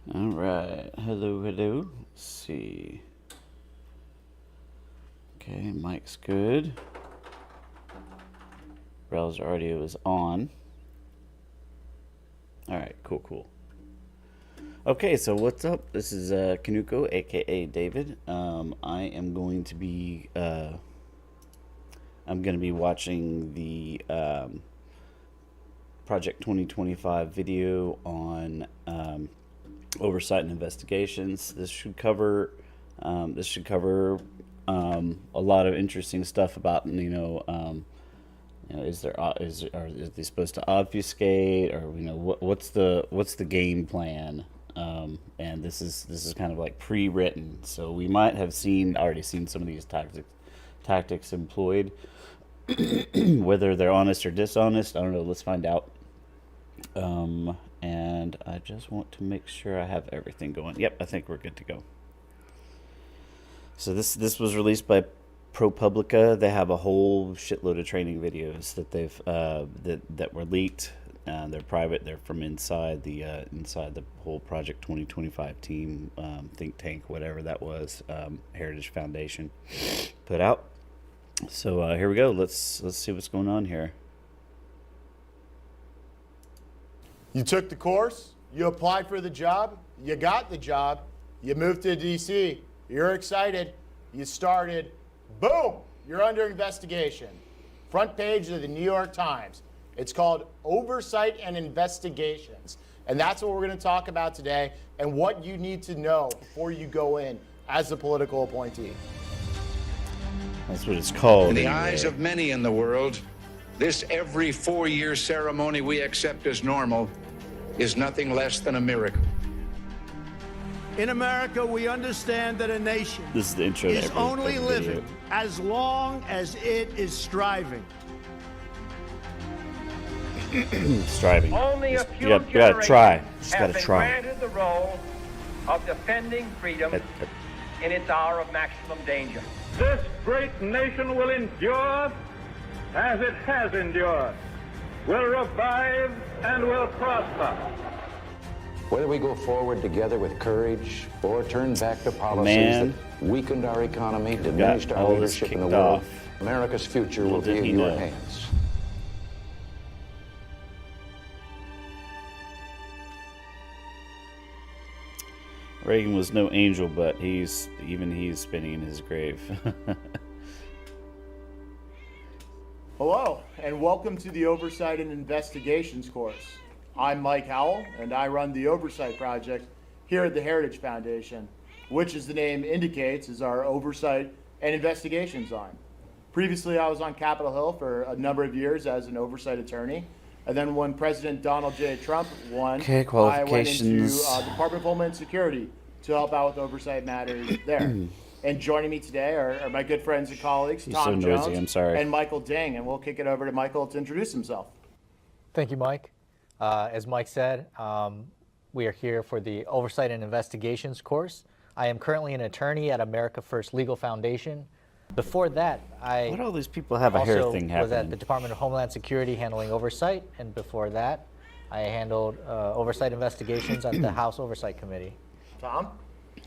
All right. Hello, hello. Let's see. Okay, mic's good. Browser audio is on. All right, cool. Okay, so what's up? This is Kanuko, aka David. I am going to be watching the Project 2025 video on Oversight and Investigations. This should cover a lot of interesting stuff about are they supposed to obfuscate, or what's the game plan? And this is kind of like pre-written, so we might have already seen some of these tactics employed. Whether they're honest or dishonest, I don't know. Let's find out. And I just want to make sure I have everything going. Yep, I think we're good to go. So this was released by ProPublica. They have a whole shitload of training videos that they've that were leaked. They're private. They're from inside the whole Project 2025 team, think tank, whatever that was, Heritage Foundation put out. So here we go. Let's see what's going on here. You took the course, you applied for the job, you got the job, you moved to DC, you're excited, you started, boom, you're under investigation. Front page of the New York Times. It's called Oversight and Investigations. And that's what we're going to talk about today, and what you need to know before you go in as a political appointee. That's what it's called. In the eyes of many in the world, this every 4-year ceremony we accept as normal is nothing less than a miracle. In America, we understand that a nation This is the intro to is every only video. living as long as it is striving. Striving. Only a few You gotta try. Just have gotta been try. granted the role of defending freedom in its hour of maximum danger. This great nation will endure as it has endured, will revive and will prosper. Whether we go forward together with courage or turn back to policies Man. that weakened our economy, diminished our all this leadership in the kicked world, off. America's future will Little be did in he your know. hands. Reagan was no angel, but he's spinning in his grave. Hello, and welcome to the Oversight and Investigations course. I'm Mike Howell, and I run the Oversight Project here at the Heritage Foundation, which, as the name indicates, is our Oversight and Investigations arm. Previously, I was on Capitol Hill for a number of years as an oversight attorney, and then when President Donald J. Trump won, Okay, I went into qualifications. Department of Homeland Security to help out with oversight matters there. And joining me today are my good friends and colleagues, He's Tom so noisy, Jones I'm sorry. and Michael Ding, and we'll kick it over to Michael to introduce himself. Thank you, Mike. As Mike said, we are here for the Oversight and Investigations course. I am currently an attorney at America First Legal Foundation. Before that, Why do all these people have a hair also thing was at the happening? Department of Homeland Security handling oversight, and before that, I handled oversight investigations at the House Oversight Committee. Tom?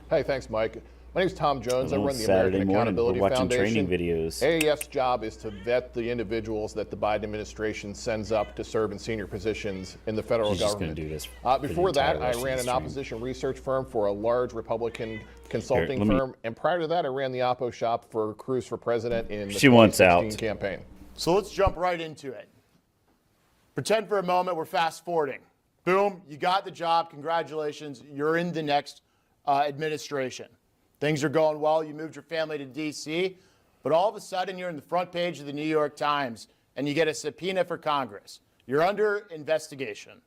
Hey, thanks, Mike. My name's Tom Jones. I Oh, run the Saturday American morning, Accountability we're watching Foundation. training videos. AAF's job is to vet the individuals that the Biden administration sends up to serve in senior positions in the federal She's just gonna government. do this for the Before that, entire I rest of ran the an stream. opposition research firm for a large Republican consulting let me- firm, and prior to that, I ran the Oppo shop for Cruz for President in the She wants 2016 out. campaign. So let's jump right into it. Pretend for a moment we're fast forwarding. Boom, you got the job. Congratulations. You're in the next administration. Things are going well. You moved your family to DC, but all of a sudden you're in the front page of the New York Times and you get a subpoena for Congress. You're under investigation.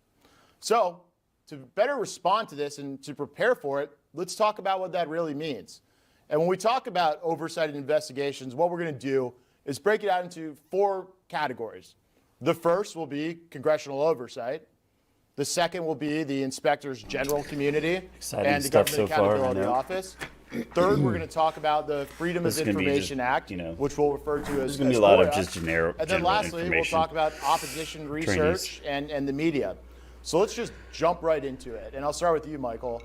So to better respond to this and to prepare for it, let's talk about what that really means. And when we talk about oversight and investigations, what we're going to do is break it out into 4 categories. The first will be congressional oversight. The second will be the inspector's general community Exciting and the stuff Government so far, Accountability I know. Office. Third, we're going to talk about the Freedom This of is gonna be Information just, Act, you know, which we'll refer to as gonna be a lot of FOIA. just And then general lastly, we'll information. talk about opposition research and the media. So let's just jump right into it. And I'll start with you, Michael.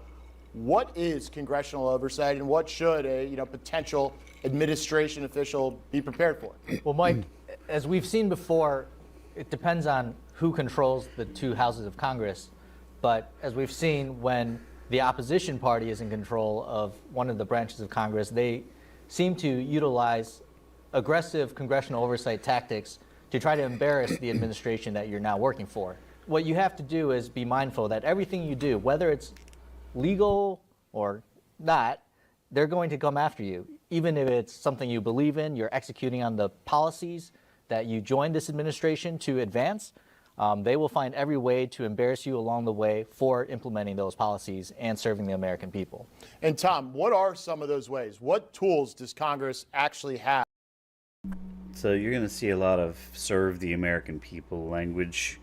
What is congressional oversight, and what should a potential administration official be prepared for? Well, Mike, as we've seen before, it depends on who controls the two houses of Congress. But as we've seen, when the opposition party is in control of one of the branches of Congress, they seem to utilize aggressive congressional oversight tactics to try to embarrass the administration that you're now working for. What you have to do is be mindful that everything you do, whether it's legal or not, they're going to come after you. Even if it's something you believe in, you're executing on the policies that you joined this administration to advance, they will find every way to embarrass you along the way for implementing those policies and serving the American people. And Tom, what are some of those ways? What tools does Congress actually have? So you're going to see a lot of serve the American people language.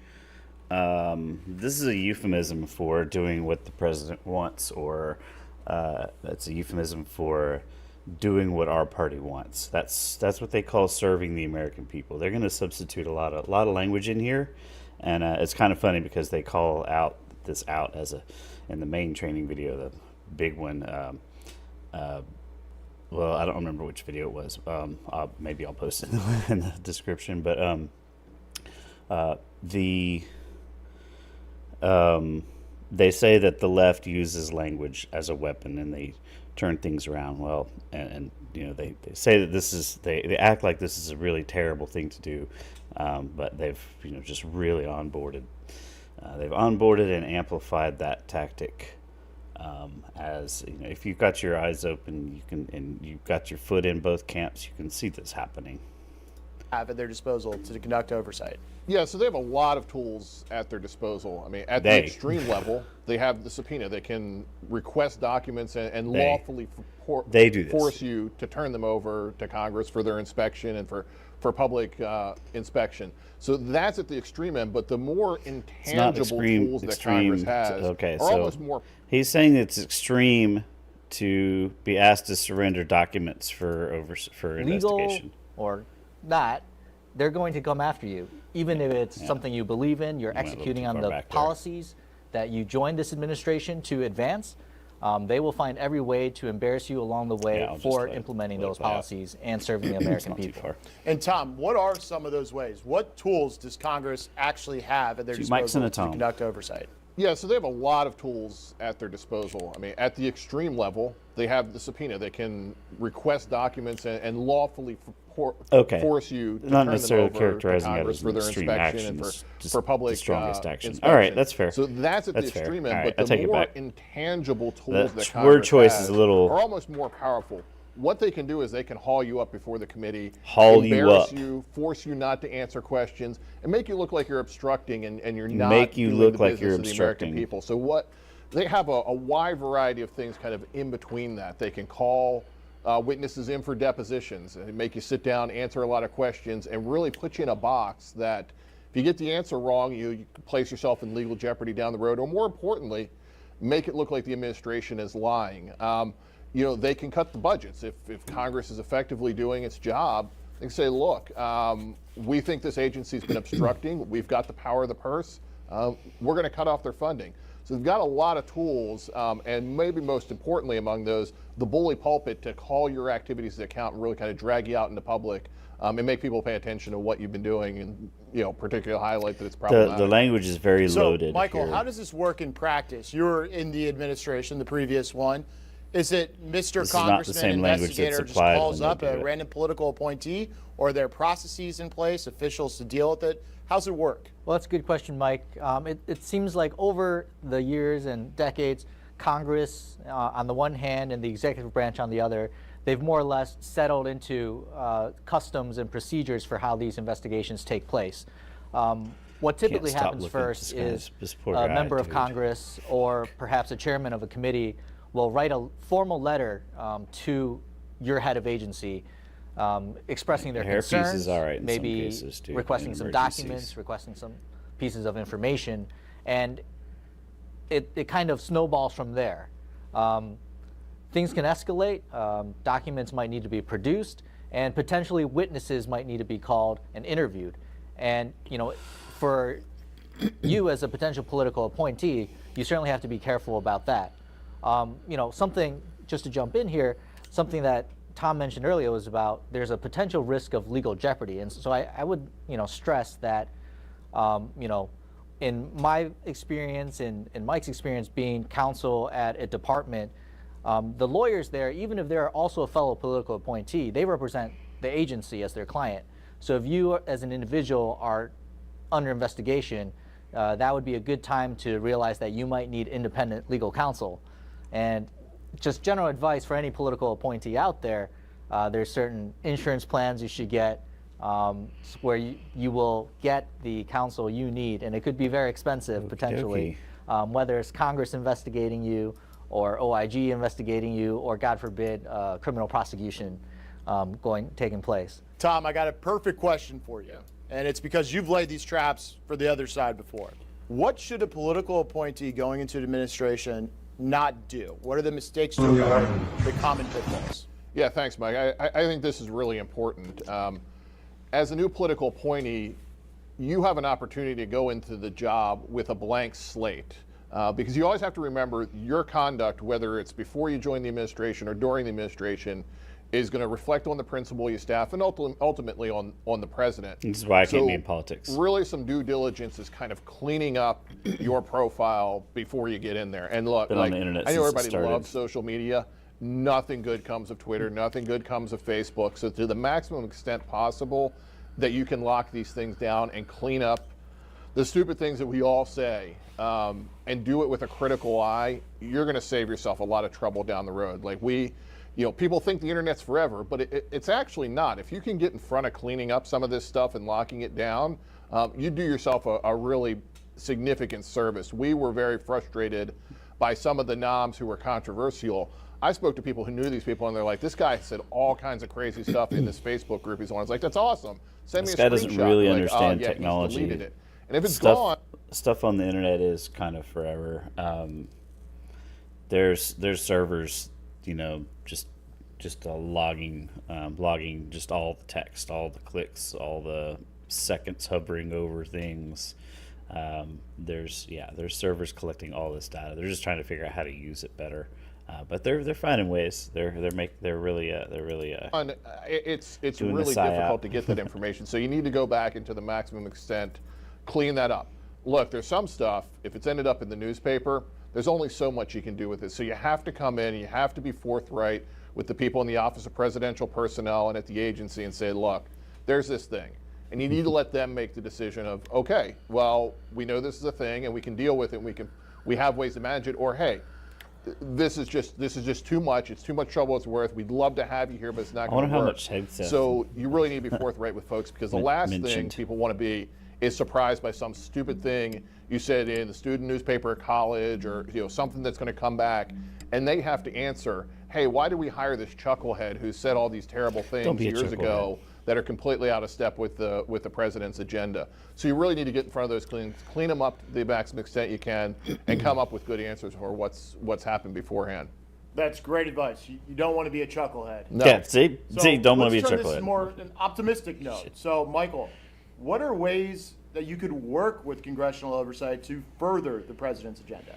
This is a euphemism for doing what the president wants, or it's a euphemism for doing what our party wants. That's what they call serving the American people. They're going to substitute a lot of language in here, and it's kind of funny because they call this out as in the main training video, the big one. Well, I don't remember which video it was. Maybe I'll post it in the description. But they say that the left uses language as a weapon, and they turn things around. Well, and they say that they act like this is a really terrible thing to do, but they've just really onboarded. They've onboarded and amplified that tactic. As if you've got your eyes open, and you've got your foot in both camps, you can see this happening. Have at their disposal to conduct oversight? Yeah, so they have a lot of tools at their disposal. I mean, at the extreme level, they have the subpoena. They can request documents and lawfully force you to turn them over to Congress for their inspection and for public inspection. So that's at the extreme end, but the more intangible tools that Congress has are almost more. He's saying it's extreme to be asked to surrender documents for legal investigation. Or not, they're going to come after you. Even if it's something you believe in, you're executing on the policies that you joined this administration to advance, they will find every way to embarrass you along the way for implementing those policies and serving the American people. And Tom, what are some of those ways? What tools does Congress actually have at their disposal to conduct oversight? Yeah, so they have a lot of tools at their disposal. I mean, at the extreme level, they have the subpoena. They can request documents and lawfully force you to not turn necessarily them over characterizing to Congress it as for their extreme inspection action, and for public the strongest action. inspection. All right, that's fair. So that's at the extreme end, but the more intangible tools that Congress word choice has is a little are almost more powerful. What they can do is they can haul you up before the committee, embarrass you, force you not to answer questions, and make you look like you're obstructing and you're not make you doing look the like business you're of the American obstructing. people. So they have a wide variety of things kind of in between that. They can call witnesses in for depositions and make you sit down, answer a lot of questions, and really put you in a box that if you get the answer wrong, you place yourself in legal jeopardy down the road, or more importantly, make it look like the administration is lying. They can cut the budgets. If Congress is effectively doing its job, they can say, look, we think this agency's been obstructing. We've got the power of the purse. We're going to cut off their funding. So they've got a lot of tools, and maybe most importantly among those, the bully pulpit to call your activities to account and really kind of drag you out into public and make people pay attention to what you've been doing, and particularly highlight that it's problematic. The language is very loaded. Michael, here. how does this work in practice? You were in the administration, the previous one. Is it Mr. Congressman investigator just calls up a random political appointee, or are there processes in place, officials to deal with it? How's it work? Well, that's a good question, Mike. It seems like over the years and decades, Congress on the one hand and the executive branch on the other, they've more or less settled into customs and procedures for how these investigations take place. What typically happens first is a member of Congress or perhaps a chairman of a committee will write a formal letter to your head of agency expressing their concerns, maybe requesting some documents, requesting some pieces of information, and it kind of snowballs from there. Things can escalate, documents might need to be produced, and potentially witnesses might need to be called and interviewed. And for you as a potential political appointee, you certainly have to be careful about that. Something, just to jump in here, something that Tom mentioned earlier was about there's a potential risk of legal jeopardy. And so I would, stress that, in my experience, in Mike's experience being counsel at a department, the lawyers there, even if they're also a fellow political appointee, they represent the agency as their client. So if you as an individual are under investigation, that would be a good time to realize that you might need independent legal counsel. And just general advice for any political appointee out there, there's certain insurance plans you should get where you will get the counsel you need, and it could be very expensive potentially, whether it's Congress investigating you or OIG investigating you, or God forbid, criminal prosecution taking place. Tom, I got a perfect question for you, and it's because you've laid these traps for the other side before. What should a political appointee going into administration not do? What are the mistakes to avoid, the common pitfalls? Yeah, thanks, Mike. I think this is really important. As a new political appointee, you have an opportunity to go into the job with a blank slate. Because you always have to remember your conduct, whether it's before you join the administration or during the administration, is going to reflect on the principal you staff and ultimately on the president. This is why I can't be in politics. Really, some due diligence is kind of cleaning up your profile before you get in there. And look, Been on the internet I know since it everybody started. loves social media. Nothing good comes of Twitter. Nothing good comes of Facebook. So to the maximum extent possible that you can lock these things down and clean up the stupid things that we all say, and do it with a critical eye, you're going to save yourself a lot of trouble down the road. Like people think the internet's forever, but it's actually not. If you can get in front of cleaning up some of this stuff and locking it down, you do yourself a really significant service. We were very frustrated by some of the noms who were controversial. I spoke to people who knew these people, and they're like, this guy said all kinds of crazy stuff in this Facebook group he's on. I was like, that's awesome. Send me a screenshot. This guy doesn't really Like, understand yeah, technology. he's deleted it. And if it's gone, stuff on the internet is kind of forever. There's servers, just logging just all the text, all the clicks, all the seconds hovering over things. There's servers collecting all this data. They're just trying to figure out how to use it better. But they're finding ways. It's really difficult to get that information. So you need to go back and to the maximum extent clean that up. Look, there's some stuff, if it's ended up in the newspaper, there's only so much you can do with it. So you have to come in, you have to be forthright with the people in the Office of Presidential Personnel and at the agency and say, look, there's this thing. And you need to let them make the decision of, okay, well, we know this is a thing and we can deal with it and we have ways to manage it, or hey, this is just too much. It's too much trouble it's worth. We'd love to have you here, but it's not going to work. I wonder how much headset. So you really need to be forthright with folks, because the last thing mentioned. people want to be is surprised by some stupid thing you said in the student newspaper at college, or something that's going to come back, and they have to answer, hey, why did we hire this chucklehead who said all these terrible things years ago that are completely out of step with the president's agenda? So you really need to get in front of those things, clean them up to the maximum extent you can, and come up with good answers for what's happened beforehand. That's great advice. You don't want to be a chucklehead. No. Yeah, see, don't want to be a let's turn this chucklehead. to more an optimistic note. So, Michael, what are ways that you could work with congressional oversight to further the president's agenda?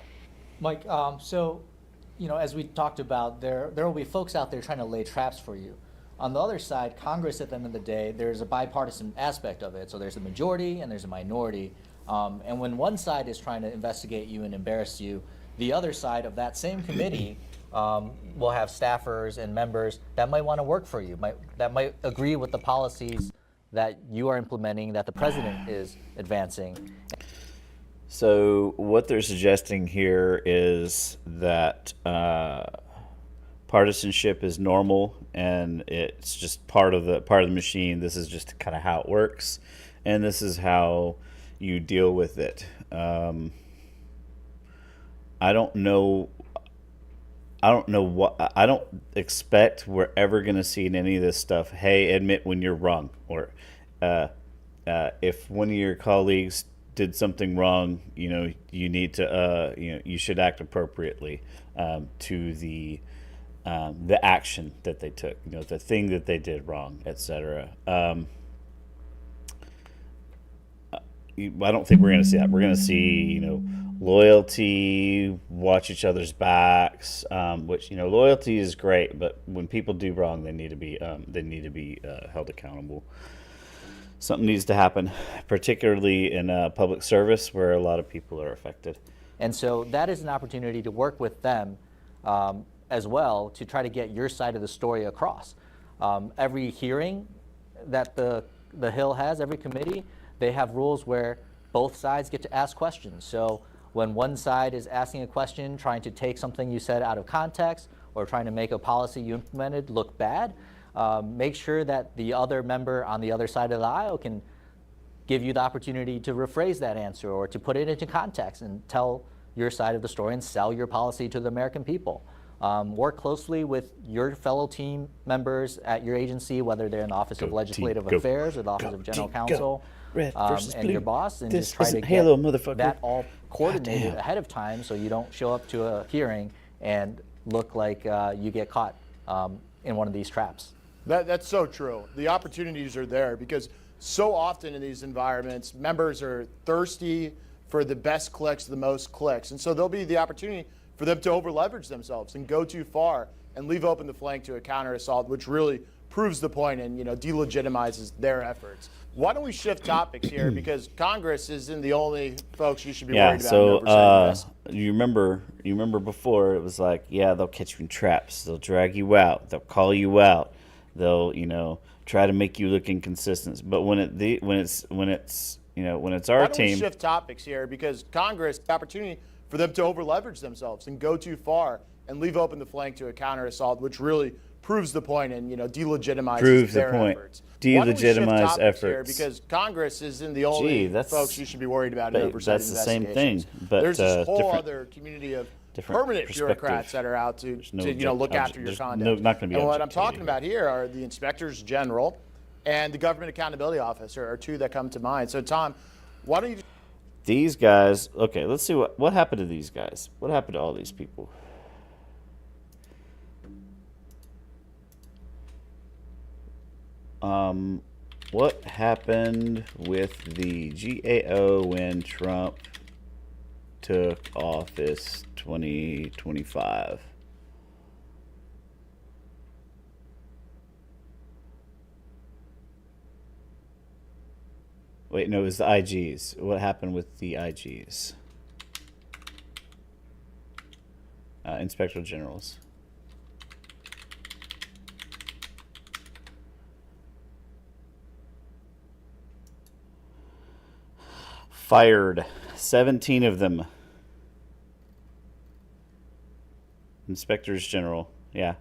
Mike, as we talked about, there will be folks out there trying to lay traps for you. On the other side, Congress, at the end of the day, there's a bipartisan aspect of it. So there's a majority and there's a minority. And when one side is trying to investigate you and embarrass you, the other side of that same committee will have staffers and members that might want to work for you, that might agree with the policies that you are implementing, that the president is advancing. So what they're suggesting here is that partisanship is normal and it's just part of the machine. This is just kind of how it works, and this is how you deal with it. I don't know what, I don't expect we're ever going to see in any of this stuff, hey, admit when you're wrong, or if one of your colleagues did something wrong, you need to, you should act appropriately to the action that they took, the thing that they did wrong, etc. I don't think we're going to see that. We're going to see, loyalty, watch each other's backs. Which, you know, loyalty is great, but when people do wrong, they need to be held accountable. Something needs to happen, particularly in public service where a lot of people are affected. And so that is an opportunity to work with them as well to try to get your side of the story across. Every hearing that the Hill has, every committee, they have rules where both sides get to ask questions. So when one side is asking a question, trying to take something you said out of context or trying to make a policy you implemented look bad, make sure that the other member on the other side of the aisle can give you the opportunity to rephrase that answer or to put it into context and tell your side of the story and sell your policy to the American people. Work closely with your fellow team members at your agency, whether they're in the Office of Legislative Affairs or the Office of General Counsel, and your boss, and just try to get that all coordinated ahead of time so you don't show up to a hearing and look like you get caught in one of these traps. That's so true. The opportunities are there because so often in these environments, members are thirsty for the best clicks, the most clicks. And so there'll be the opportunity for them to over-leverage themselves and go too far and leave open the flank to a counter-assault, which really proves the point and, you know, delegitimizes their efforts. Why don't we shift topics here? Because Congress isn't the only folks you should be worried about. So you remember before it was like, yeah, they'll catch you in traps. They'll drag you out. They'll call you out. They'll, you know, try to make you look inconsistent. But when it's our team. Why don't we shift topics here? Because Congress, the opportunity for them to over-leverage themselves and go too far and leave open the flank to a counter-assault, which really proves the point and, you know, delegitimizes their efforts. Delegitimize efforts. Here because Congress isn't the only folks you should be worried about in oversight investigations. That's the same thing. But there's this whole other community of permanent bureaucrats that are out to look after your conduct. Not going to be. And what I'm talking about here are the inspectors general and the government accountability officer are two that come to mind. So Tom, why don't you? These guys. Okay, let's see what happened to these guys. What happened to all these people? What happened with the GAO when Trump took office 2025? Wait, no, it was the IGs. What happened with the IGs? Inspector Generals. Fired 17 of them. Inspectors General, yeah.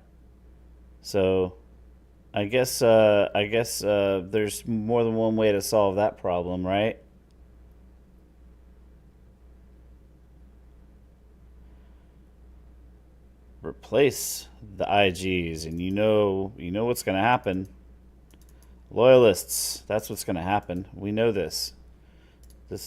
So, I guess there's more than one way to solve that problem, right? Replace the IGs, and you know what's going to happen. Loyalists, that's what's going to happen. We know this.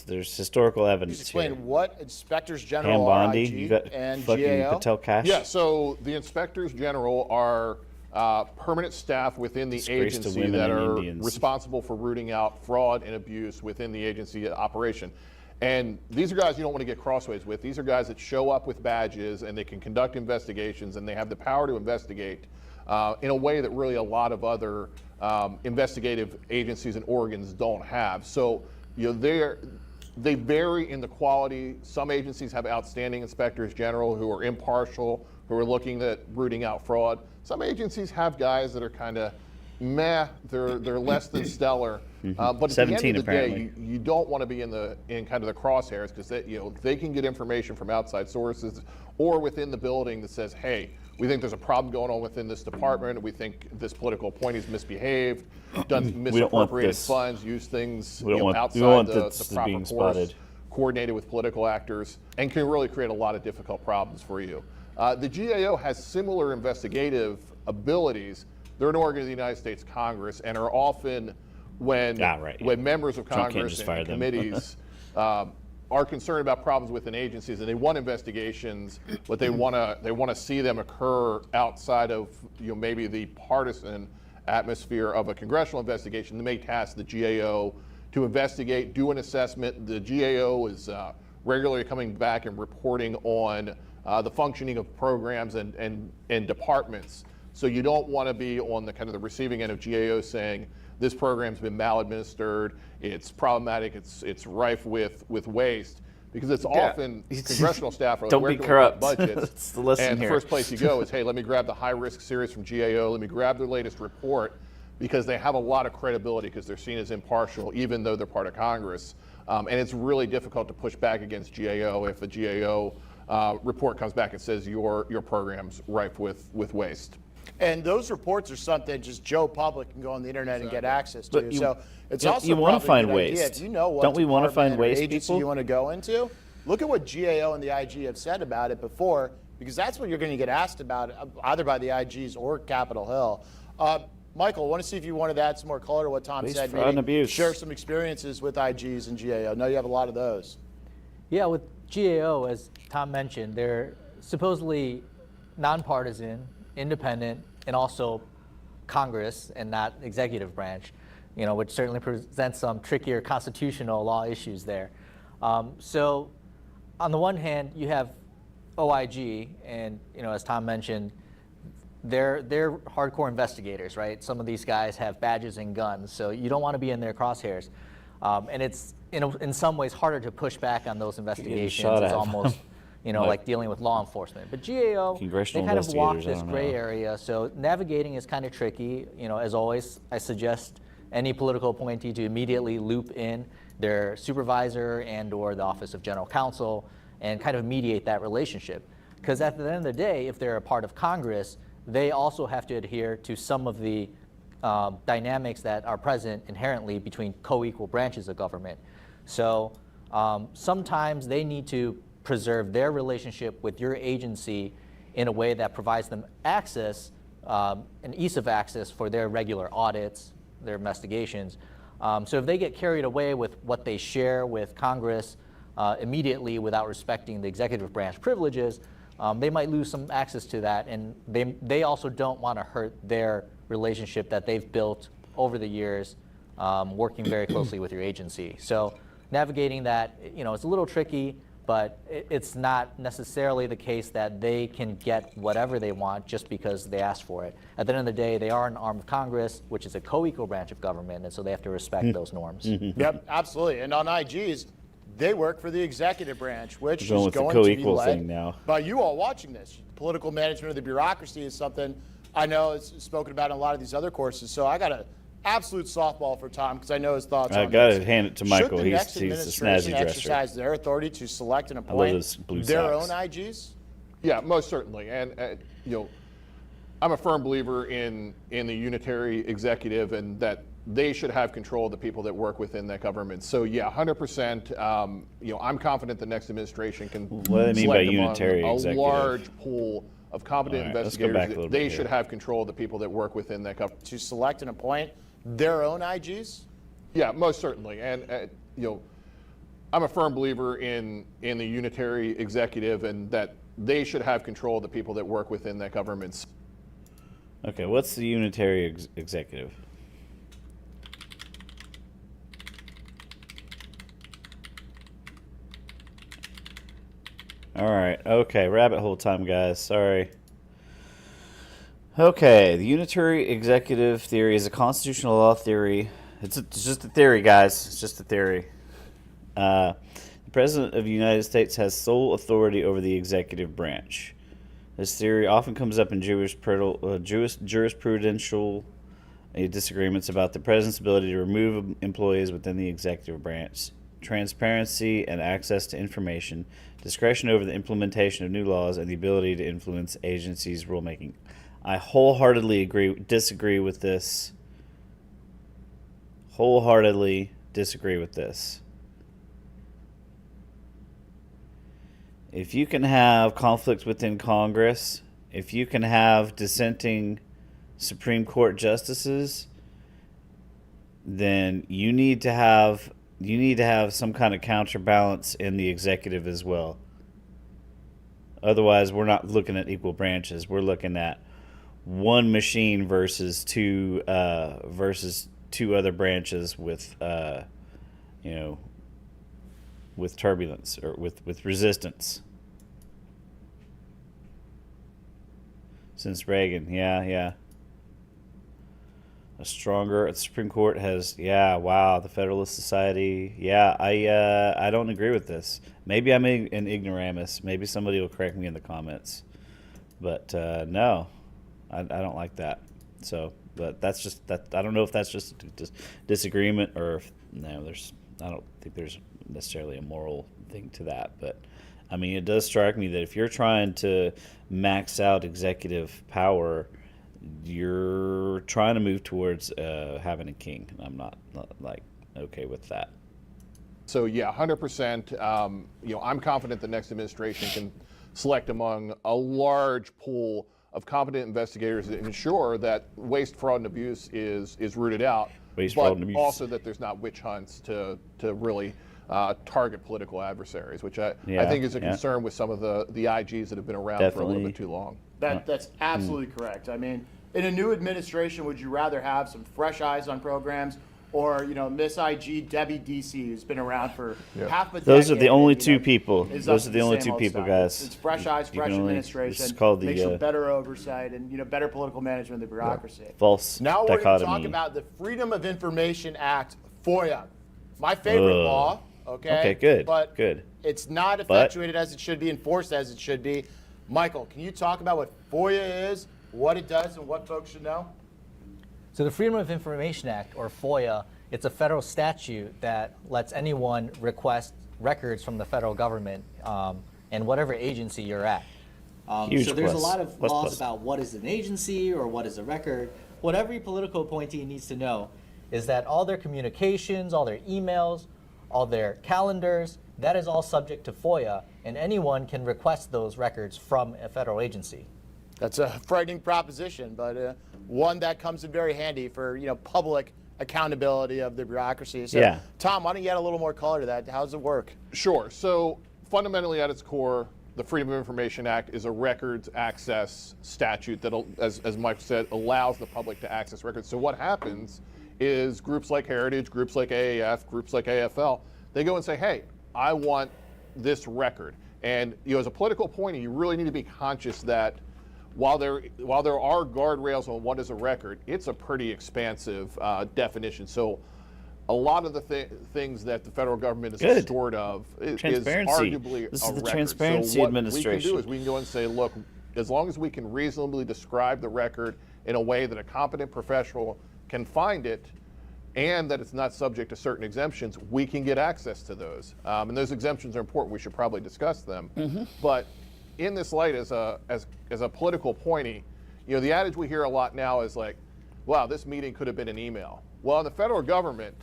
There's historical evidence. Explain here. What inspectors general are IG and GAO? Patel Cash. Yeah, so the inspectors general are permanent staff within the agency that are responsible for rooting out fraud and abuse within the agency operation. And these are guys you don't want to get crossways with. These are guys that show up with badges and they can conduct investigations and they have the power to investigate in a way that really a lot of other investigative agencies and organs don't have. So, you know, they vary in the quality. Some agencies have outstanding inspectors general who are impartial, who are looking at rooting out fraud. Some agencies have guys that are kind of meh. They're less than stellar. But at the end of the day, you don't want to be in kind of the crosshairs because they can get information from outside sources or within the building that says, hey, we think there's a problem going on within this department. We think this political appointee's misbehaved, done misappropriated funds, used things outside the proper course, coordinated with political actors, and can really create a lot of difficult problems for you. The GAO has similar investigative abilities. They're an organ of the United States Congress and are often, when members of Congress and committees are concerned about problems within agencies and they want investigations, but they want to see them occur outside of maybe the partisan atmosphere of a congressional investigation. They may task the GAO to investigate, do an assessment. The GAO is regularly coming back and reporting on the functioning of programs and departments. So you don't want to be on the kind of the receiving end of GAO saying this program's been maladministered, it's problematic, it's rife with waste, because it's often congressional staff are don't like, be corrupt. budgets. That's the lesson and here. the first place you go is, hey, let me grab the high-risk series from GAO, let me grab their latest report, because they have a lot of credibility because they're seen as impartial, even though they're part of Congress. And it's really difficult to push back against GAO if a GAO report comes back and says your program's rife with waste. And those reports are something just Joe Public can go on the internet and get access to. But So it's you also wanna probably a find good idea. waste. If you know what Don't we wanna department find or waste, agency people? you want to go into, look at what GAO and the IG have said about it before, because that's what you're going to get asked about, either by the IGs or Capitol Hill. Michael, I want to see if you wanted to add some more color to what Tom Waste, said. fraud, and abuse. Share some experiences with IGs and GAO. I know you have a lot of those. Yeah, with GAO, as Tom mentioned, they're supposedly nonpartisan, independent, and also Congress and not executive branch, which certainly presents some trickier constitutional law issues there. So on the one hand, you have OIG, and as Tom mentioned, they're hardcore investigators, right? Some of these guys have badges and guns, so you don't want to be in their crosshairs. And it's in some ways harder to push back on those investigations. It's almost like dealing with law enforcement. But GAO, they kind of walk this gray area, so navigating is kind of tricky. As always, I suggest any political appointee to immediately loop in their supervisor and/or the Office of General Counsel and kind of mediate that relationship. Because at the end of the day, if they're a part of Congress, they also have to adhere to some of the dynamics that are present inherently between co-equal branches of government. So sometimes they need to preserve their relationship with your agency in a way that provides them access, an ease of access for their regular audits, their investigations. So if they get carried away with what they share with Congress immediately without respecting the executive branch privileges, they might lose some access to that, and they also don't want to hurt their relationship that they've built over the years, working very closely with your agency. So navigating that, it's a little tricky, but it's not necessarily the case that they can get whatever they want just because they asked for it. At the end of the day, they are an arm of Congress, which is a co-equal branch of government, and so they have to respect those norms. Yep, absolutely. And on IGs, they work for the executive branch, which Going is with the going to be co-equal led thing now. by you all watching this. Political management of the bureaucracy is something I know is spoken about in a lot of these other courses. So I got an absolute softball for Tom because I know his thoughts on I got this. to hand it to Michael. Should the He's next the administration snazzy dresser. exercise their authority to select and love appoint those blue their socks. own IGs? Yeah, most certainly. And I'm a firm believer in the unitary executive and that they should have control of the people that work within that government. So yeah, 100%. I'm confident the next administration can What do they mean by select among unitary a executive? large pool of competent All right, let's go back a investigators. little They bit should here. have control of the people that work within that government. To select and appoint their own IGs? Yeah, most certainly. And I'm a firm believer in the unitary executive and that they should have control of the people that work within that government. Okay, what's the unitary executive? All right. Okay, rabbit hole time, guys. Sorry. Okay, the unitary executive theory is a constitutional law theory. It's just a theory, guys. It's just a theory. The President of the United States has sole authority over the executive branch. This theory often comes up in Jewish jurisprudential disagreements about the President's ability to remove employees within the executive branch, transparency and access to information, discretion over the implementation of new laws, and the ability to influence agencies' rulemaking. I wholeheartedly disagree with this. Wholeheartedly disagree with this. If you can have conflict within Congress, if you can have dissenting Supreme Court justices, then you need to have some kind of counterbalance in the executive as well. Otherwise, we're not looking at equal branches. We're looking at one machine versus two other branches with with turbulence or with resistance. Since Reagan, yeah. A stronger Supreme Court has, wow, the Federalist Society. Yeah, I don't agree with this. Maybe I'm an ignoramus. Maybe somebody will correct me in the comments. But no, I don't like that. So, but that's just that. I don't know if that's just disagreement or if, no. I don't think there's necessarily a moral thing to that. But I mean, it does strike me that if you're trying to max out executive power, you're trying to move towards having a king. I'm not like okay with that. So yeah, 100%. I'm confident the next administration can select among a large pool of competent investigators that ensure that waste, fraud, and abuse is rooted out, Waste, but fraud, and abuse. also that there's not witch hunts to really target political adversaries, which I think is a concern with some of the IGs that have been around for a little bit too long. That's absolutely correct. I mean, in a new administration, would you rather have some fresh eyes on programs, or Miss IG Debbie DC, who's been around for half a decade? Those are the only two people. Is Those up are to the only same two old people, stuff. guys. It's fresh eyes, You fresh can only- administration. it's called the, makes for better oversight and better political management of the bureaucracy. False Now we're going to talk dichotomy. about the Freedom of Information Act, FOIA. My favorite law. Okay, good, But good. it's not effectuated as it should be, enforced as it should be. Michael, can you talk about what FOIA is, what it does, and what folks should know? So the Freedom of Information Act, or FOIA, it's a federal statute that lets anyone request records from the federal government and whatever agency you're at. Huge so there's plus. a lot of Plus, laws plus. about what is an agency or what is a record. What every political appointee needs to know is that all their communications, all their emails, all their calendars, that is all subject to FOIA, and anyone can request those records from a federal agency. That's a frightening proposition, but one that comes in very handy for public accountability of the bureaucracy. So, Tom, why don't you add a little more color to that? How does it work? Sure. So fundamentally at its core, the Freedom of Information Act is a records access statute that, as Mike said, allows the public to access records. So what happens is groups like Heritage, groups like AAF, groups like AFL, they go and say, hey, I want this record. And as a political appointee, you really need to be conscious that while there are guardrails on what is a record, it's a pretty expansive definition. So a lot of the things that the federal government is short of is arguably This a is the record. Transparency so what Administration. we can do is we can go and say, look, as long as we can reasonably describe the record in a way that a competent professional can find it, and that it's not subject to certain exemptions, we can get access to those. And those exemptions are important. We should probably discuss them. But in this light, as a political appointee, the adage we hear a lot now is like, wow, this meeting could have been an email. Well, in the federal government,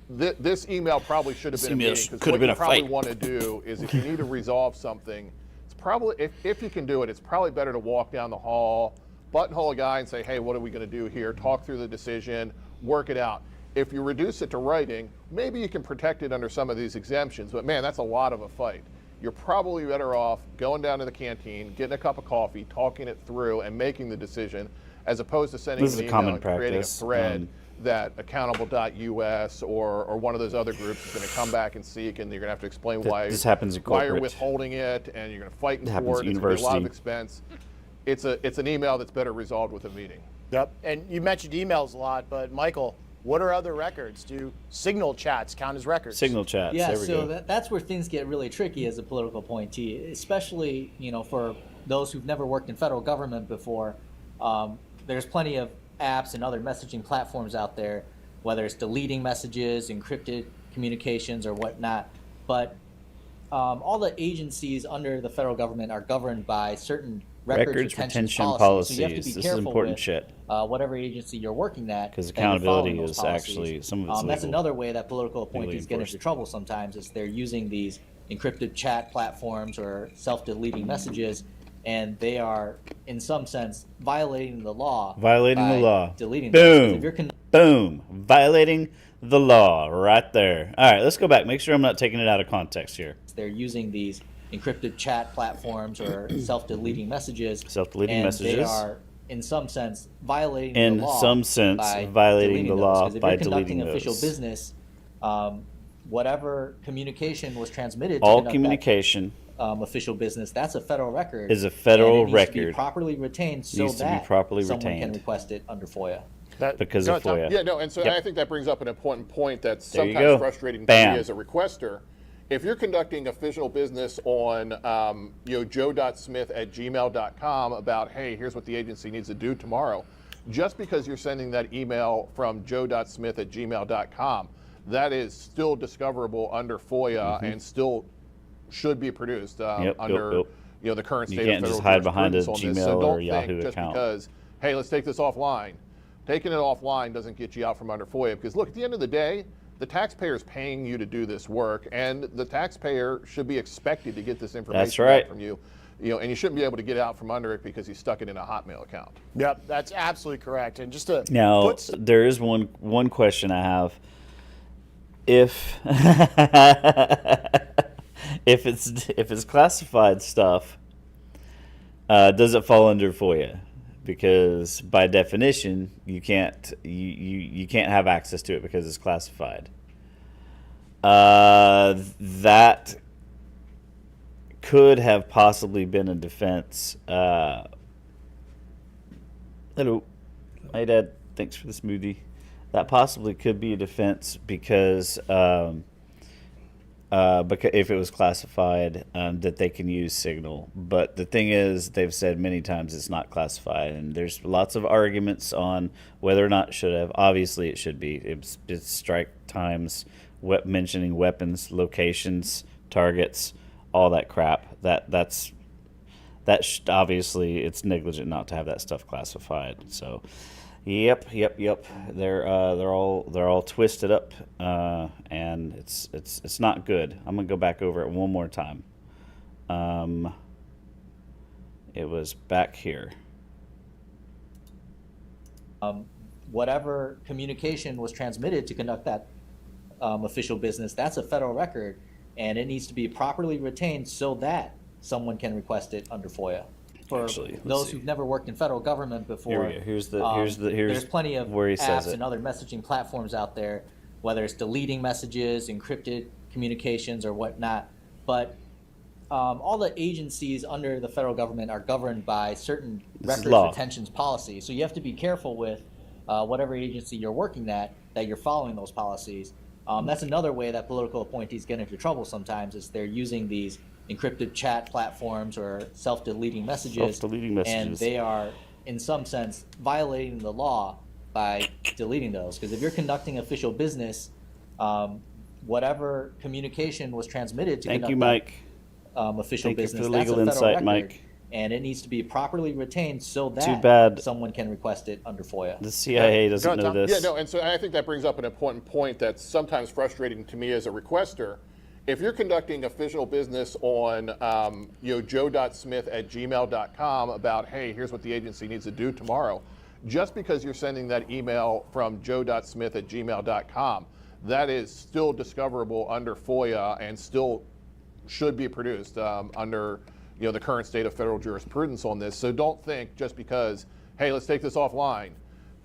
this email probably should have been a meeting, because what you probably want to do is, if you need to resolve something, it's probably, if you can do it, it's probably better to walk down the hall, buttonhole a guy and say, hey, what are we going to do here? Talk through the decision, work it out. If you reduce it to writing, maybe you can protect it under some of these exemptions, but man, that's a lot of a fight. You're probably better off going down to the canteen, getting a cup of coffee, talking it through, and making the decision, as opposed to sending an email and creating a thread that accountable.us or one of those other groups is going to come back and seek, and you're going to have to explain why you're withholding it, and you're going to fight in court. It's going to be a lot of expense. It's an email that's better resolved with a meeting. Yep. And you mentioned emails a lot, but Michael, what are other records? Do signal chats count as records? Signal chats. Yeah, there we so go. that's where things get really tricky as a political appointee, especially for those who've never worked in federal government before. There's plenty of apps and other messaging platforms out there, whether it's deleting messages, encrypted communications, or whatnot. But all the agencies under the federal government are governed by certain records retention policies. So you have to be this is careful important with shit. Whatever agency you're working at. Because that you're accountability following those is policies. actually some of it's That's legal. another way that political appointees get into enforced. trouble sometimes, is they're using these encrypted chat platforms or self-deleting messages, and they are, in some sense, violating the law. Violating the law. Deleting Boom. those. Boom. Violating the law right there. All right, let's go back. Make sure I'm not taking it out of context here. They're using these encrypted chat platforms or self-deleting messages. Self-deleting and messages. they are, in some sense, violating In the law. some sense, by violating deleting the those. law 'Cause if by you're conducting deleting official those. business, whatever communication was transmitted to All conduct communication that, official business, that's a federal record. is a federal and it needs to be record. properly retained so Needs to be that properly someone can retained. request it under FOIA. Because of FOIA. Yeah, no, and so I think that brings up an important point that's There you sometimes go. frustrating to Bam. me as a requester. If you're conducting official business on joe.smith@gmail.com about, hey, here's what the agency needs to do tomorrow, just because you're sending that email from joe.smith@gmail.com, that is still discoverable under FOIA and still should be produced under the current You state can't of federal just hide behind a jurisprudence on this. Gmail So or don't Yahoo think just account. because, hey, let's take this offline. Taking it offline doesn't get you out from under FOIA, because look, at the end of the day, the taxpayer is paying you to do this work, and the taxpayer should be expected to get this information right. back from you. And you shouldn't be able to get out from under it because you stuck it in a Hotmail account. Yep, that's absolutely correct. And just to Now, there is one question I have. If if it's classified stuff, does it fall under FOIA? Because by definition, you can't have access to it because it's classified. That could have possibly been a defense. Hello, hi Dad. Thanks for the smoothie. That possibly could be a defense because if it was classified, that they can use Signal. But the thing is, they've said many times it's not classified, and there's lots of arguments on whether or not it should have. Obviously, it should be. It's strike times, mentioning weapons, locations, targets, all that crap. Obviously it's negligent not to have that stuff classified. So. Yep. They're all twisted up, and it's not good. I'm gonna go back over it one more time. It was back here. Whatever communication was transmitted to conduct that official business, that's a federal record, and it needs to be properly retained so that someone can request it under FOIA. For those who've never worked in federal government before, Here we go. Here's there's plenty of where he says apps it. and other messaging platforms out there, whether it's deleting messages, encrypted communications, or whatnot. But all the agencies under the federal government are governed by certain records retention policies. So you have to be careful with whatever agency you're working at, that you're following those policies. That's another way that political appointees get into trouble sometimes, is they're using these encrypted chat platforms or self-deleting messages, and they are, in some sense, violating the law by deleting those. Because if you're conducting official business, whatever communication was transmitted to conduct Mike. Official business, Thank you for the that's a legal federal insight, record, Mike. and it needs to be properly retained so that Too bad someone can request it under FOIA. The CIA doesn't know this. Yeah, no, and so I think that brings up an important point that's sometimes frustrating to me as a requester. If you're conducting official business on joe.smith@gmail.com about, hey, here's what the agency needs to do tomorrow, just because you're sending that email from joe.smith@gmail.com, that is still discoverable under FOIA and still should be produced under the current state of federal jurisprudence on this. So don't think just because, hey, let's take this offline.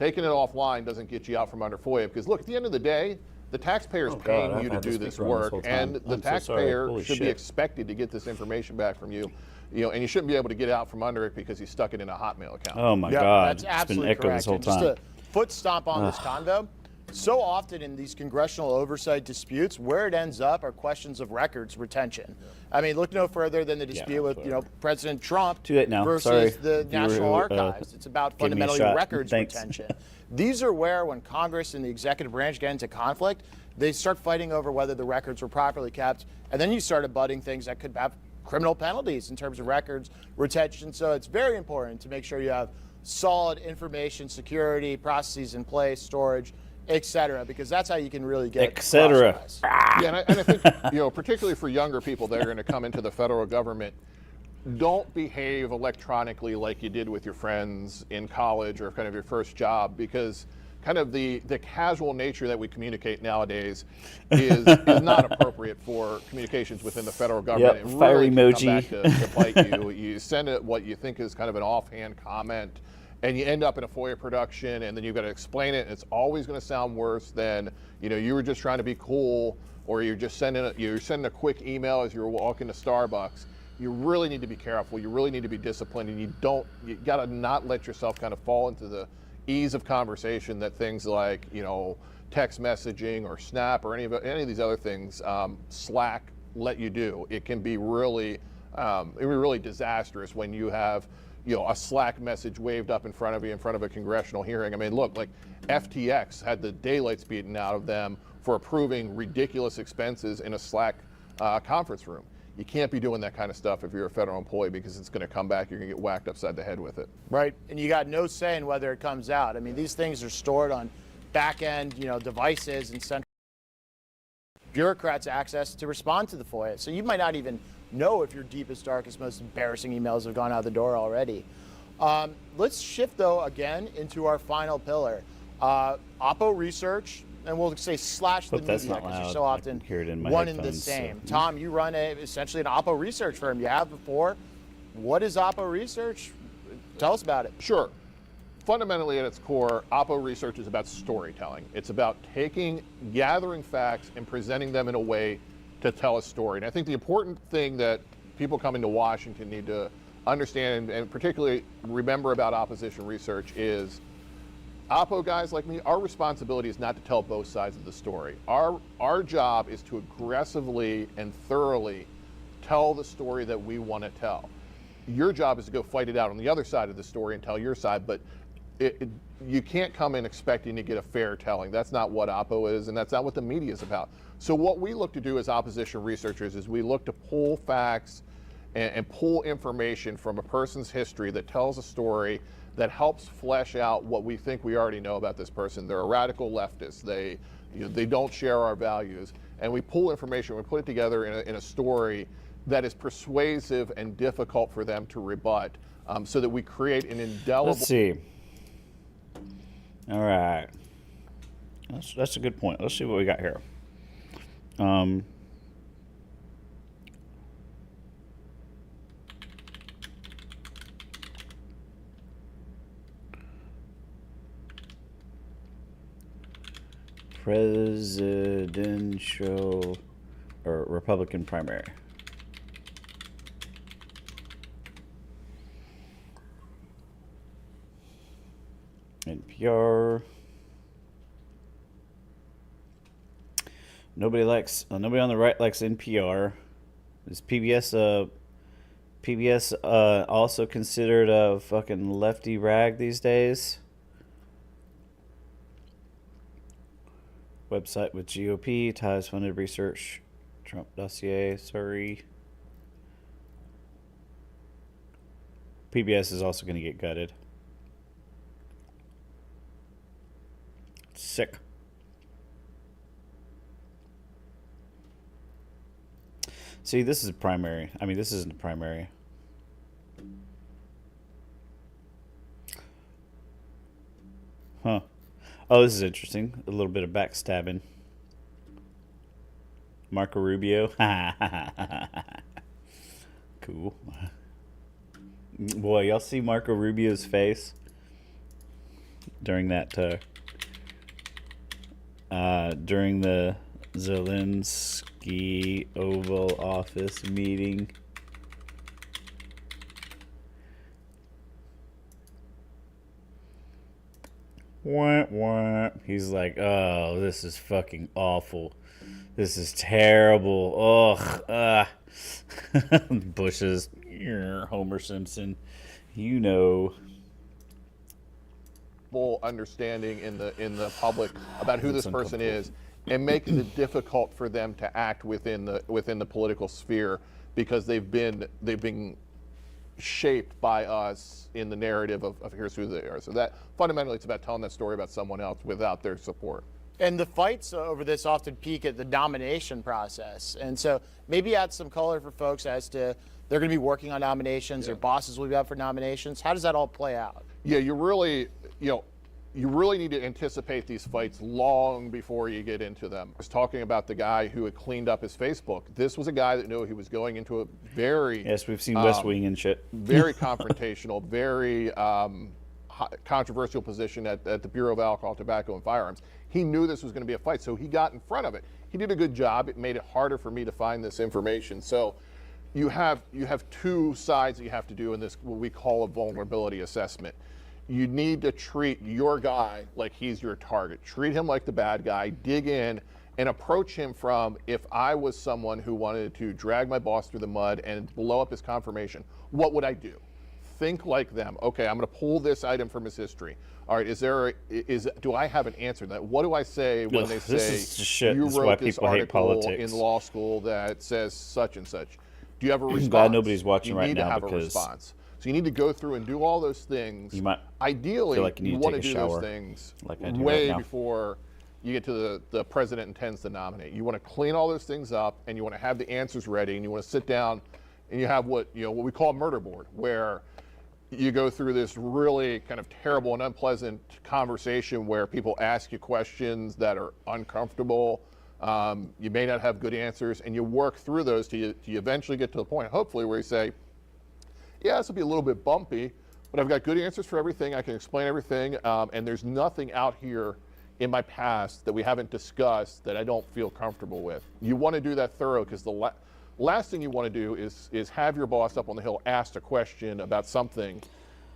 Taking it offline doesn't get you out from under FOIA, because look, at the end of the day, the taxpayer is paying you to do this work, and the taxpayer should be expected to get this information back from you. And you shouldn't be able to get out from under it because you stuck it in a Hotmail account. Oh my God, that's absolutely it's been echoing correct. this whole And time. just to foot stomp on this convo, so often in these congressional oversight disputes, where it ends up are questions of records retention. I mean, look no further than the dispute with President Trump versus the National Archives. It's about fundamentally records retention. These are where, when Congress and the executive branch get into conflict, they start fighting over whether the records were properly kept, and then you start abutting things that could have criminal penalties in terms of records retention. So it's very important to make sure you have solid information security processes in place, storage, et cetera, because that's how you can really get et cetera. Yeah, and I think particularly for younger people that are going to come into the federal government, don't behave electronically like you did with your friends in college or kind of your first job, because kind of the casual nature that we communicate nowadays is not appropriate for communications within the federal government. Yep, It fire really emoji. can come back to bite you. You send it what you think is kind of an offhand comment, and you end up in a FOIA production, and then you've got to explain it, and it's always going to sound worse than you were just trying to be cool or you're just sending a quick email as you're walking to Starbucks, you really need to be careful. You really need to be disciplined, and you got to not let yourself kind of fall into the ease of conversation that things like, text messaging or Snap or any of these other things, Slack, let you do. It can be really disastrous when you have a Slack message waved up in front of you in front of a congressional hearing. I mean, look, like FTX had the daylights beaten out of them for approving ridiculous expenses in a Slack conference room. You can't be doing that kind of stuff if you're a federal employee, because it's going to come back. You're going to get whacked upside the head with it. Right, and you got no say in whether it comes out. I mean, these things are stored on back-end, devices and central bureaucrats access to respond to the FOIA. So you might not even know if your deepest, darkest, most embarrassing emails have gone out the door already. Let's shift, though, again into our final pillar. Oppo research, and we'll say slash the media, because you're so often one and the same. So. Tom, you run essentially an Oppo research firm. You have before. What is Oppo research? Tell us about it. Sure. Fundamentally, at its core, Oppo research is about storytelling. It's about gathering facts and presenting them in a way to tell a story. And I think the important thing that people coming to Washington need to understand, and particularly remember about opposition research, is Oppo guys like me, our responsibility is not to tell both sides of the story. Our job is to aggressively and thoroughly tell the story that we want to tell. Your job is to go fight it out on the other side of the story and tell your side, but you can't come in expecting to get a fair telling. That's not what Oppo is, and that's not what the media is about. So what we look to do as opposition researchers is we look to pull facts and pull information from a person's history that tells a story that helps flesh out what we think we already know about this person. They're a radical leftist. They don't share our values. And we pull information, we put it together in a story that is persuasive and difficult for them to rebut, so that we create an indelible... Let's see. All right. That's a good point. Let's see what we got here. Presidential or Republican primary. NPR. Nobody on the right likes NPR. Is PBS also considered a fucking lefty rag these days? Website with GOP, ties funded research, Trump dossier, Surrey. PBS is also going to get gutted. Sick. See, this is a primary. I mean, this isn't a primary. Huh. Oh, this is interesting. A little bit of backstabbing. Marco Rubio. Cool. Boy, y'all see Marco Rubio's face during that during the Zelensky Oval Office meeting. Wah, wah. He's like, oh, this is fucking awful. This is terrible. Ugh. Bushes. Homer Simpson. You know. Full understanding in the public about who this person is, and making it difficult for them to act within the political sphere, because they've been shaped by us in the narrative of here's who they are. So that fundamentally, it's about telling that story about someone else without their support. And the fights over this often peak at the nomination process. And so maybe add some color for folks as to they're going to be working on nominations, their bosses will be up for nominations. How does that all play out? Yeah, you really need to anticipate these fights long before you get into them. I was talking about the guy who had cleaned up his Facebook. This was a guy that knew he was going into a very... Yes, we've seen West Wing and shit. Very confrontational, very controversial position at the Bureau of Alcohol, Tobacco, and Firearms. He knew this was going to be a fight, so he got in front of it. He did a good job. It made it harder for me to find this information. So you have two sides that you have to do in this, what we call a vulnerability assessment. You need to treat your guy like he's your target. Treat him like the bad guy. Dig in and approach him from, if I was someone who wanted to drag my boss through the mud and blow up his confirmation, what would I do? Think like them. Okay, I'm going to pull this item from his history. All right, do I have an answer to that? What do I say when they say you wrote this article in law school that says such and such? Do you have a response? Glad nobody's watching right now, you need to have because a response. So you need to go through and do all those things. Ideally, feel like you want to take a do shower, those things like I do way right now. before you get to the president intends to nominate. You want to clean all those things up, and you want to have the answers ready, and you want to sit down and you have what we call a murder board, where you go through this really kind of terrible and unpleasant conversation where people ask you questions that are uncomfortable. You may not have good answers, and you work through those till you eventually get to the point, hopefully, where you say, yeah, this will be a little bit bumpy, but I've got good answers for everything. I can explain everything, and there's nothing out here in my past that we haven't discussed that I don't feel comfortable with. You want to do that thorough, because the last thing you want to do is have your boss up on the Hill asked a question about something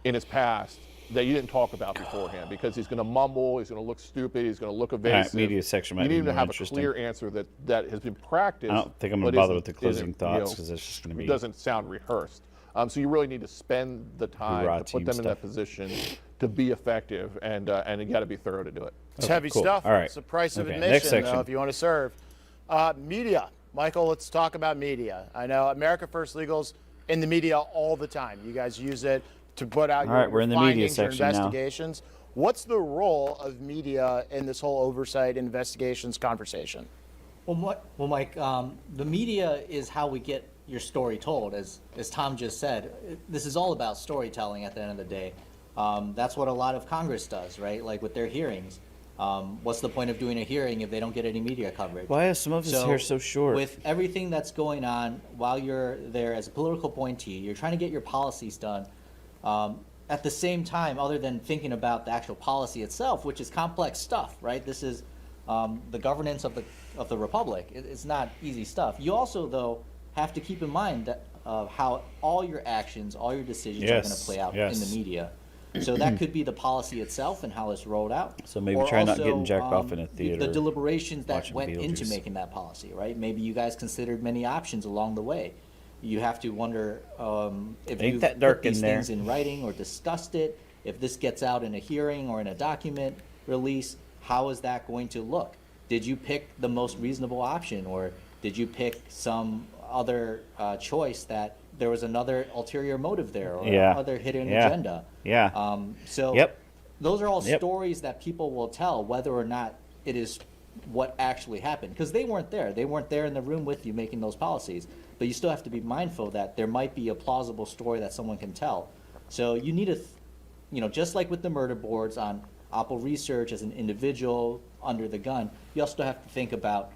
in his past that you didn't talk about beforehand, because he's going to mumble, he's going to look stupid, he's going to look evasive. All right, media section might be You need more to have interesting. a clear answer that has been practiced. I don't think I'm going to bother with the closing thoughts, because it's just going to be... It doesn't sound rehearsed. So you really need to spend the time to put them in that position to be effective, and you got to be thorough to do it. It's heavy cool. stuff. All right. It's the price of Next admission, section. if you want to serve. Media. Michael, let's talk about media. I know America First Legal's in the media all the time. You guys use it to put out All right, we're your in the media findings, your section now. investigations. What's the role of media in this whole oversight and investigations conversation? Well, Mike, the media is how we get your story told. As Tom just said, this is all about storytelling at the end of the day. That's what a lot of Congress does, right? Like with their hearings. What's the point of doing a hearing if they don't get any media coverage? Why is some of his hair so short? With everything that's going on while you're there as a political appointee, you're trying to get your policies done. At the same time, other than thinking about the actual policy itself, which is complex stuff, right? This is the governance of the republic. It's not easy stuff. You also, though, have to keep in mind that how all your actions, all your decisions are going to play out in the media. So that could be the policy itself and how it's rolled out. So maybe try not getting jacked off in a theater. The deliberations that watching went into Beetlejuice. making that policy, right? Maybe you guys considered many options along the way. You have to wonder if you've put these things in writing or discussed it. If this gets out in a hearing or in a document release, how is that going to look? Did you pick the most reasonable option, or did you pick some other choice that there was another ulterior motive there, or another hidden agenda? Those are all stories that people will tell, whether or not it is what actually happened, because they weren't there. They weren't there in the room with you making those policies. But you still have to be mindful that there might be a plausible story that someone can tell. So you need to, just like with the murder boards on Opal Research as an individual under the gun, you also have to think about,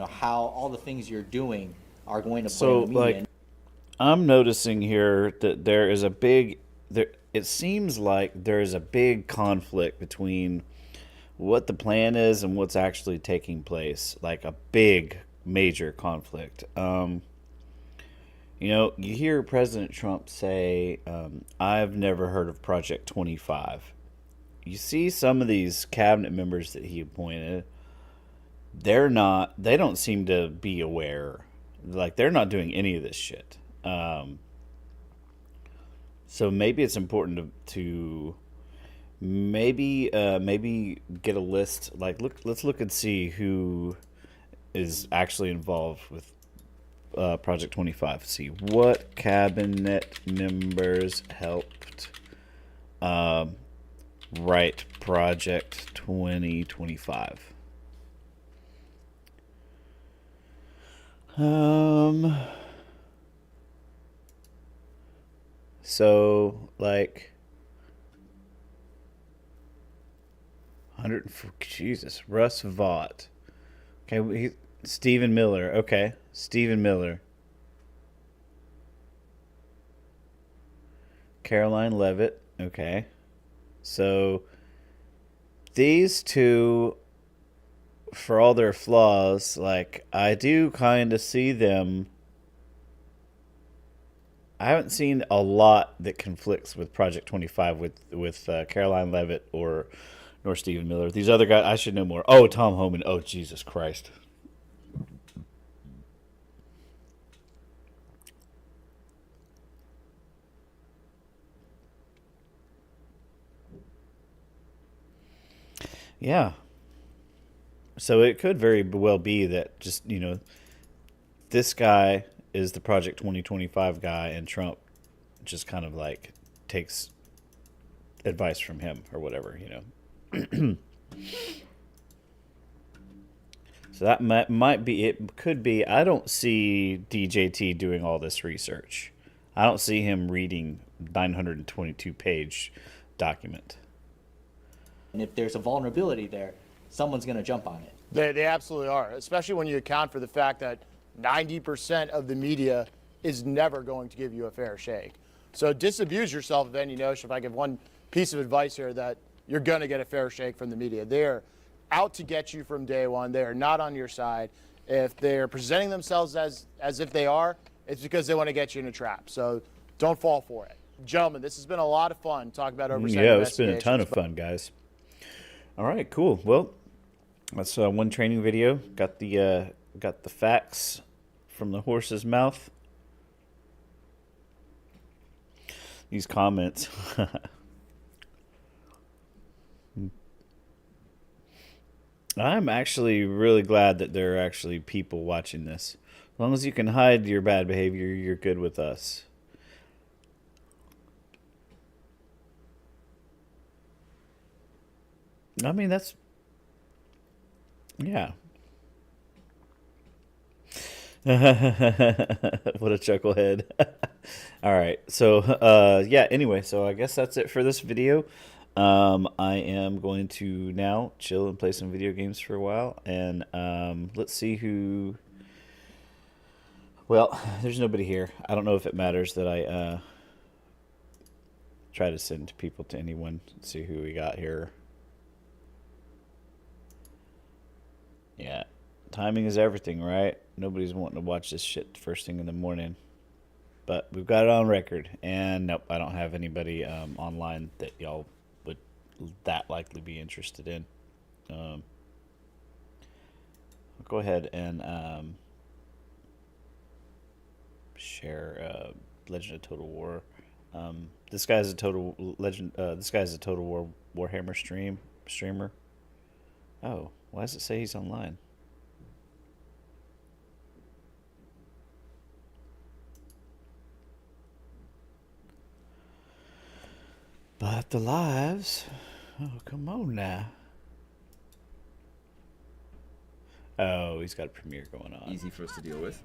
how all the things you're doing are going to play in the media. I'm noticing here that there is a big, it seems like there is a big conflict between what the plan is and what's actually taking place, like a big, major conflict. You hear President Trump say, I've never heard of Project 25. You see some of these cabinet members that he appointed, they don't seem to be aware. Like, they're not doing any of this shit. So maybe it's important to maybe get a list. Like, let's look and see who is actually involved with Project 25. See what cabinet members helped write Project 2025. So, like, 104, Jesus, Russ Vought. Okay, Stephen Miller. Okay, Stephen Miller. Caroline Leavitt. Okay. So these two, for all their flaws, like, I do kind of see them. I haven't seen a lot that conflicts with Project 25 with Caroline Levitt nor Stephen Miller. These other guys, I should know more. Oh, Tom Homan. Oh, Jesus Christ. Yeah. So it could very well be that just, this guy is the Project 2025 guy, and Trump just kind of like takes advice from him or whatever, So that might be, it could be. I don't see DJT doing all this research. I don't see him reading 922-page document. And if there's a vulnerability there, someone's going to jump on it. They absolutely are, especially when you account for the fact that 90% of the media is never going to give you a fair shake. So disabuse yourself of any notion, if I give one piece of advice here, that you're going to get a fair shake from the media. They're out to get you from day one. They are not on your side. If they're presenting themselves as if they are, it's because they want to get you in a trap. So don't fall for it. Gentlemen, this has been a lot of fun talking about oversight. Yeah, it's been a ton of fun, guys. All right, cool. Well, that's one training video. Got the facts from the horse's mouth. These comments. I'm actually really glad that there are actually people watching this. As long as you can hide your bad behavior, you're good with us. I mean, that's... Yeah. What a chucklehead. All right. So, yeah, anyway, so I guess that's it for this video. I am going to now chill and play some video games for a while. And let's see who... Well, there's nobody here. I don't know if it matters that I try to send people to anyone. Let's see who we got here. Yeah, timing is everything, right? Nobody's wanting to watch this shit first thing in the morning. But we've got it on record. And nope, I don't have anybody online that y'all would that likely be interested in. I'll go ahead and share Legend of Total War. This guy's a Total Legend. This guy's a Total War Warhammer streamer. Oh. Why does it say he's online? But the lives... Oh, come on now. Oh, he's got a premiere going on. Easy for us to deal with.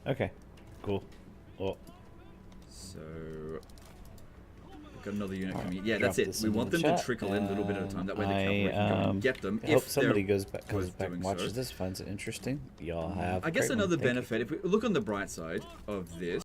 Okay, cool. Well, so... Got another unit coming in. Yeah, that's it. We want them to trickle in a little bit at a time. That way the cavalry can go and get them. I hope somebody comes back and watches this, finds it interesting. Y'all have. I guess another benefit, if we look on the bright side of this,